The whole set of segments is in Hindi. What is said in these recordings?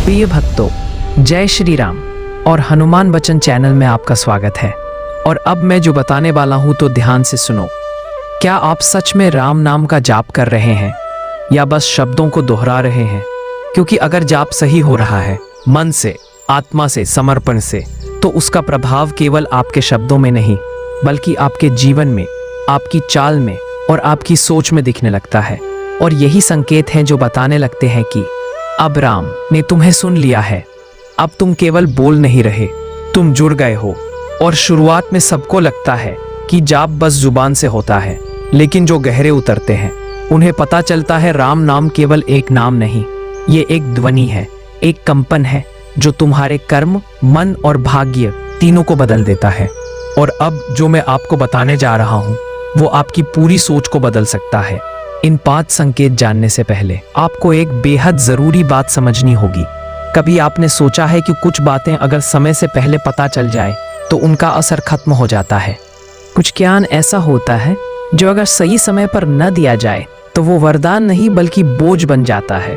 प्रिय भक्तों, जय श्री राम और हनुमान वचन चैनल में आपका स्वागत है। और अब मैं जो बताने वाला हूं तो ध्यान से सुनो। क्या आप सच में राम नाम का जाप कर रहे हैं या बस शब्दों को दोहरा रहे हैं? क्योंकि अगर जाप सही हो रहा है, मन से, आत्मा से, समर्पण से, तो उसका प्रभाव केवल आपके शब्दों में नहीं बल्कि आपके जीवन में, आपकी चाल में और आपकी सोच में दिखने लगता है। और यही संकेत हैं जो बताने लगते हैं कि अब राम ने तुम्हें सुन लिया है। अब तुम केवल बोल नहीं रहे, तुम जुड़ गए हो। और शुरुआत में सबको लगता है कि जाप बस जुबान से होता है, लेकिन जो गहरे उतरते हैं उन्हें पता चलता है राम नाम केवल एक नाम नहीं, ये एक ध्वनि है, एक कंपन है जो तुम्हारे कर्म, मन और भाग्य तीनों को बदल देता है। और अब जो मैं आपको बताने जा रहा हूँ वो आपकी पूरी सोच को बदल सकता है। इन 5 संकेत जानने से पहले आपको एक बेहद जरूरी बात समझनी होगी। कभी आपने सोचा है कि कुछ बातें अगर समय से पहले पता चल जाए तो उनका असर खत्म हो जाता है? कुछ ज्ञान ऐसा होता है जो अगर सही समय पर न दिया जाए तो वो वरदान नहीं बल्कि बोझ बन जाता है।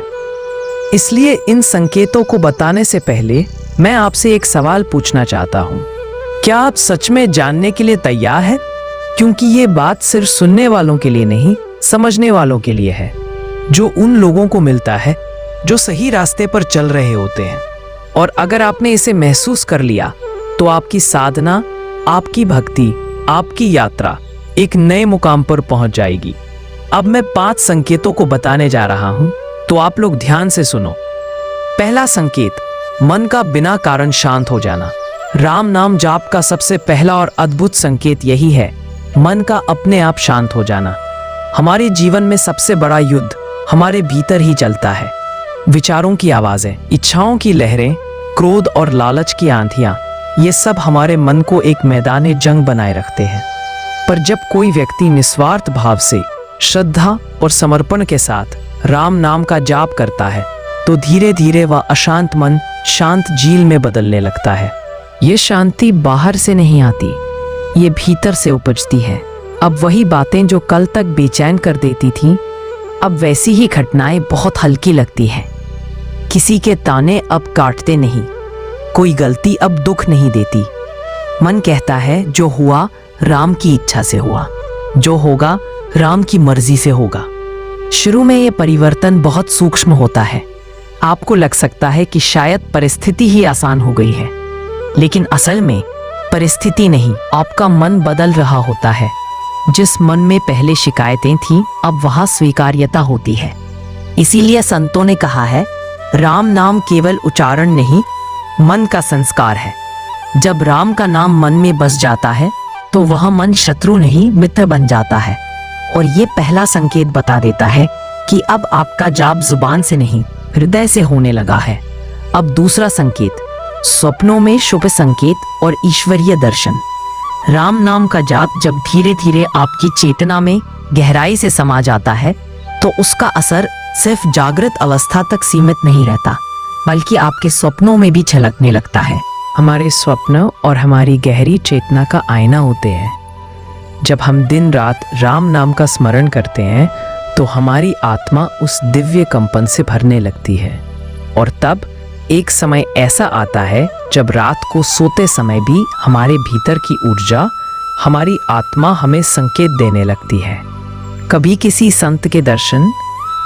इसलिए इन संकेतों को बताने से पहले मैं आपसे एक सवाल पूछना चाहता हूँ। क्या आप सच में जानने के लिए तैयार हैं? क्योंकि ये बात सिर्फ सुनने वालों के लिए नहीं, समझने वालों के लिए है, जो उन लोगों को मिलता है जो सही रास्ते पर चल रहे होते हैं। और अगर आपने इसे महसूस कर लिया तो आपकी साधना, आपकी भक्ति, आपकी यात्रा एक नए मुकाम पर पहुंच जाएगी। अब मैं 5 संकेतों को बताने जा रहा हूं, तो आप लोग ध्यान से सुनो। पहला संकेत, मन का बिना कारण शांत हो जाना। राम नाम जाप का सबसे पहला और अद्भुत संकेत यही है, मन का अपने आप शांत हो जाना। हमारे जीवन में सबसे बड़ा युद्ध हमारे भीतर ही चलता है। विचारों की आवाजें, इच्छाओं की लहरें, क्रोध और लालच की आंधियां, ये सब हमारे मन को एक मैदान जंग बनाए रखते हैं। पर जब कोई व्यक्ति निस्वार्थ भाव से, श्रद्धा और समर्पण के साथ राम नाम का जाप करता है तो धीरे धीरे वह अशांत मन शांत झील में बदलने लगता है। ये शांति बाहर से नहीं आती, ये भीतर से उपजती है। अब वही बातें जो कल तक बेचैन कर देती थीं, अब वैसी ही घटनाएं बहुत हल्की लगती हैं। किसी के ताने अब काटते नहीं, कोई गलती अब दुख नहीं देती। मन कहता है जो हुआ राम की इच्छा से हुआ, जो होगा राम की मर्जी से होगा। शुरू में ये परिवर्तन बहुत सूक्ष्म होता है। आपको लग सकता है कि शायद परिस्थिति ही आसान हो गई है, लेकिन असल में परिस्थिति नहीं, आपका मन बदल रहा होता है। जिस मन में पहले शिकायतें थीं, अब वहां स्वीकार्यता होती है। इसीलिए संतों ने कहा है, राम नाम केवल उच्चारण नहीं, मन का संस्कार है। जब राम का नाम मन में बस जाता है तो वह मन शत्रु नहीं मित्र बन जाता है। और ये पहला संकेत बता देता है कि अब आपका जाप जुबान से नहीं, हृदय से होने लगा है। अब दूसरा संकेत, स्वप्नों में शुभ संकेत और ईश्वरीय दर्शन। राम नाम का जाप जब धीरे धीरे आपकी चेतना में गहराई से समा जाता है तो उसका असर सिर्फ जागृत अवस्था तक सीमित नहीं रहता, बल्कि आपके स्वप्नों में भी झलकने लगता है। हमारे स्वप्न और हमारी गहरी चेतना का आईना होते हैं। जब हम दिन रात राम नाम का स्मरण करते हैं तो हमारी आत्मा उस दिव्य कंपन से भरने लगती है। और तब एक समय ऐसा आता है जब रात को सोते समय भी हमारे भीतर की ऊर्जा, हमारी आत्मा हमें संकेत देने लगती है। कभी किसी संत के दर्शन,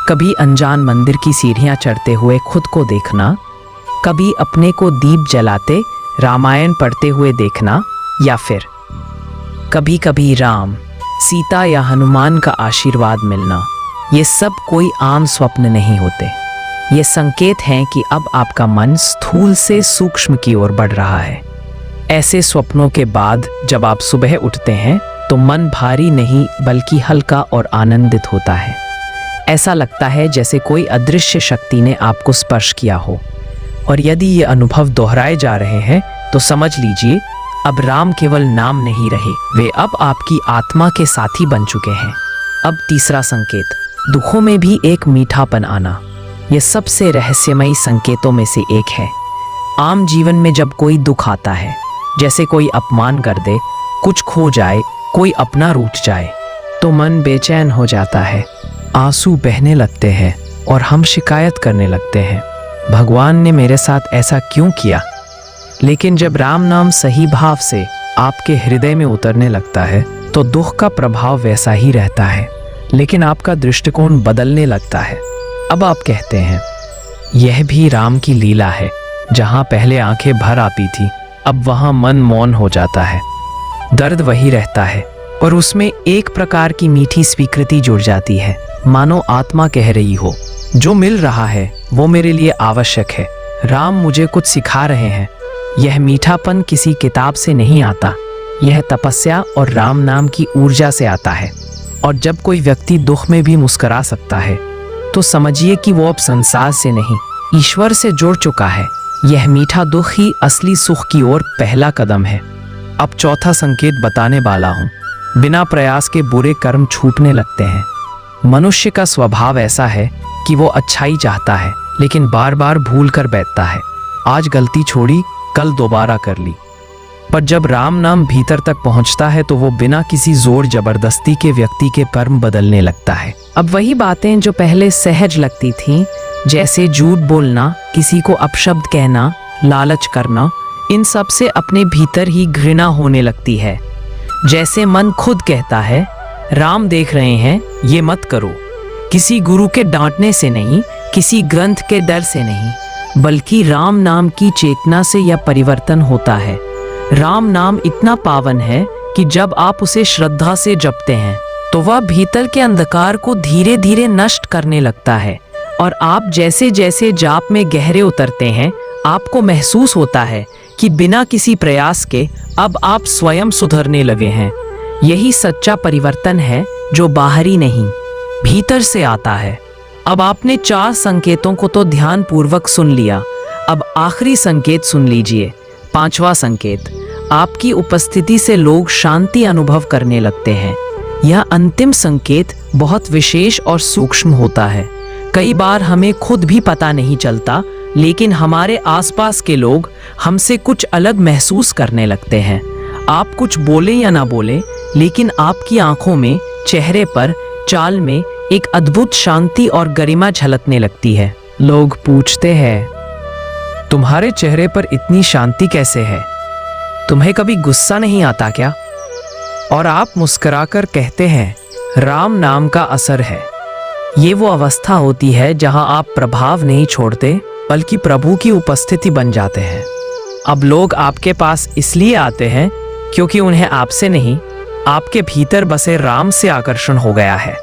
कभी अनजान मंदिर की सीढ़ियां चढ़ते हुए खुद को देखना, कभी अपने को दीप जलाते रामायण पढ़ते हुए देखना, या फिर कभी कभी राम, सीता या हनुमान का आशीर्वाद मिलना। ये सब कोई आम स्वप्न नहीं होते। ये संकेत हैं कि अब आपका मन स्थूल से सूक्ष्म की ओर बढ़ रहा है। ऐसे स्वप्नों के बाद जब आप सुबह उठते हैं तो मन भारी नहीं बल्कि हल्का और आनंदित होता है। ऐसा लगता है जैसे कोई अदृश्य शक्ति ने आपको स्पर्श किया हो। और यदि ये अनुभव दोहराए जा रहे हैं तो समझ लीजिए अब राम केवल नाम नहीं रहे, वे अब आपकी आत्मा के साथी बन चुके हैं। अब तीसरा संकेत, दुखों में भी एक मीठापन आना। ये सबसे रहस्यमयी संकेतों में से एक है। आम जीवन में जब कोई दुख आता है, जैसे कोई अपमान कर दे, कुछ खो जाए, कोई अपना रूठ जाए, तो मन बेचैन हो जाता है, आंसू बहने लगते हैं और हम शिकायत करने लगते हैं। भगवान ने मेरे साथ ऐसा क्यों किया। लेकिन जब राम नाम सही भाव से आपके हृदय में उतरने लगता है तो दुख का प्रभाव वैसा ही रहता है, लेकिन आपका दृष्टिकोण बदलने लगता है। अब आप कहते हैं यह भी राम की लीला है, जहां पहले आंखें भर आती थी अब वहां मन मौन हो जाता है। दर्द वही रहता है पर उसमें एक प्रकार की मीठी स्वीकृति जुड़ जाती है, मानो आत्मा कह रही हो जो मिल रहा है वो मेरे लिए आवश्यक है। राम मुझे कुछ सिखा रहे हैं। यह मीठापन किसी किताब से नहीं आता, यह तपस्या और राम नाम की ऊर्जा से आता है। और जब कोई व्यक्ति दुख में भी मुस्कुरा सकता है तो समझिए कि वो अब संसार से नहीं ईश्वर से जुड़ चुका है। यह मीठा दुख ही असली सुख की ओर पहला कदम है। अब चौथा संकेत बताने वाला हूँ। बिना प्रयास के बुरे कर्म छूटने लगते हैं। मनुष्य का स्वभाव ऐसा है कि वो अच्छाई चाहता है लेकिन बार बार भूल कर बैठता है। आज गलती छोड़ी कल दोबारा कर ली। पर जब राम नाम भीतर तक पहुंचता है तो वो बिना किसी जोर जबरदस्ती के व्यक्ति के कर्म बदलने लगता है। अब वही बातें जो पहले सहज लगती थीं, जैसे झूठ बोलना, किसी को अपशब्द कहना, लालच करना, इन सब से अपने भीतर ही घृणा होने लगती है। जैसे मन खुद कहता है राम देख रहे हैं ये मत करो। किसी गुरु के डांटने से नहीं, किसी ग्रंथ के डर से नहीं, बल्कि राम नाम की चेतना से यह परिवर्तन होता है। राम नाम इतना पावन है कि जब आप उसे श्रद्धा से जपते हैं तो वह भीतर के अंधकार को धीरे धीरे नष्ट करने लगता है। और आप जैसे जैसे जाप में गहरे उतरते हैं आपको महसूस होता है कि बिना किसी प्रयास के अब आप स्वयं सुधरने लगे हैं। यही सच्चा परिवर्तन है जो बाहरी नहीं भीतर से आता है। अब आपने 4 संकेतों को तो ध्यान पूर्वक सुन लिया। अब आखिरी संकेत सुन लीजिए। 5वां संकेत, आपकी उपस्थिति से लोग शांति अनुभव करने लगते हैं। यह अंतिम संकेत बहुत विशेष और सूक्ष्म होता है। कई बार हमें खुद भी पता नहीं चलता, लेकिन हमारे आसपास के लोग हमसे कुछ अलग महसूस करने लगते हैं। आप कुछ बोले या ना बोले, लेकिन आपकी आंखों में, चेहरे पर, चाल में एक अद्भुत शांति और गरिमा झलकने लगती है। लोग पूछते हैं तुम्हारे चेहरे पर इतनी शांति कैसे है? तुम्हें कभी गुस्सा नहीं आता क्या? और आप मुस्कुराकर कहते हैं राम नाम का असर है। ये वो अवस्था होती है जहां आप प्रभाव नहीं छोड़ते बल्कि प्रभु की उपस्थिति बन जाते हैं। अब लोग आपके पास इसलिए आते हैं क्योंकि उन्हें आपसे नहीं, आपके भीतर बसे राम से आकर्षण हो गया है।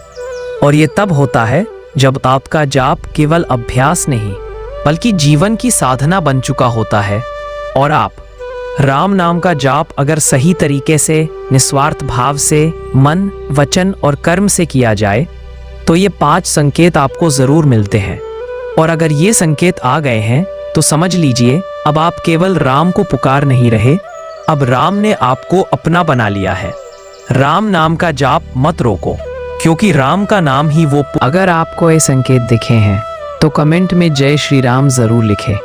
और ये तब होता है जब आपका जाप केवल अभ्यास नहीं बल्कि जीवन की साधना बन चुका होता है। और आप राम नाम का जाप अगर सही तरीके से, निस्वार्थ भाव से, मन, वचन और कर्म से किया जाए तो ये 5 संकेत आपको जरूर मिलते हैं। और अगर ये संकेत आ गए हैं तो समझ लीजिए अब आप केवल राम को पुकार नहीं रहे, अब राम ने आपको अपना बना लिया है। राम नाम का जाप मत रोको, क्योंकि राम का नाम ही वो। अगर आपको ये संकेत दिखे हैं तो कमेंट में जय श्री राम जरूर लिखें।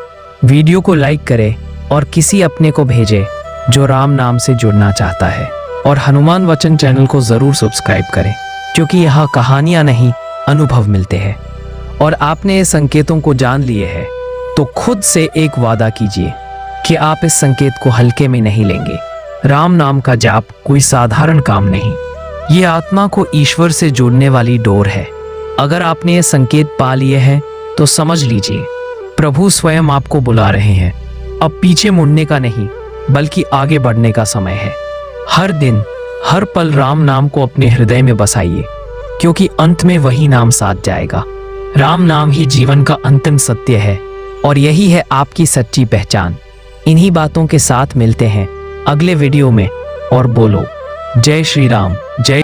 वीडियो को लाइक करें और किसी अपने को भेजें जो राम नाम से जुड़ना चाहता है। और हनुमान वचन चैनल को जरूर सब्सक्राइब करें, क्योंकि यहाँ कहानियां नहीं, अनुभव मिलते हैं। और आपने ये संकेतों को जान लिए हैं तो खुद से एक वादा कीजिए कि आप इस संकेत को हल्के में नहीं लेंगे। राम नाम का जाप कोई साधारण काम नहीं, ये आत्मा को ईश्वर से जोड़ने वाली डोर है। अगर आपने ये संकेत पा लिए हैं तो समझ लीजिए प्रभु स्वयं आपको बुला रहे हैं। अब पीछे मुड़ने का नहीं बल्कि आगे बढ़ने का समय है। हर दिन, हर पल राम नाम को अपने हृदय में बसाइए, क्योंकि अंत में वही नाम साथ जाएगा। राम नाम ही जीवन का अंतिम सत्य है और यही है आपकी सच्ची पहचान। इन्हीं बातों के साथ मिलते हैं अगले वीडियो में। और बोलो जय श्री राम, जय।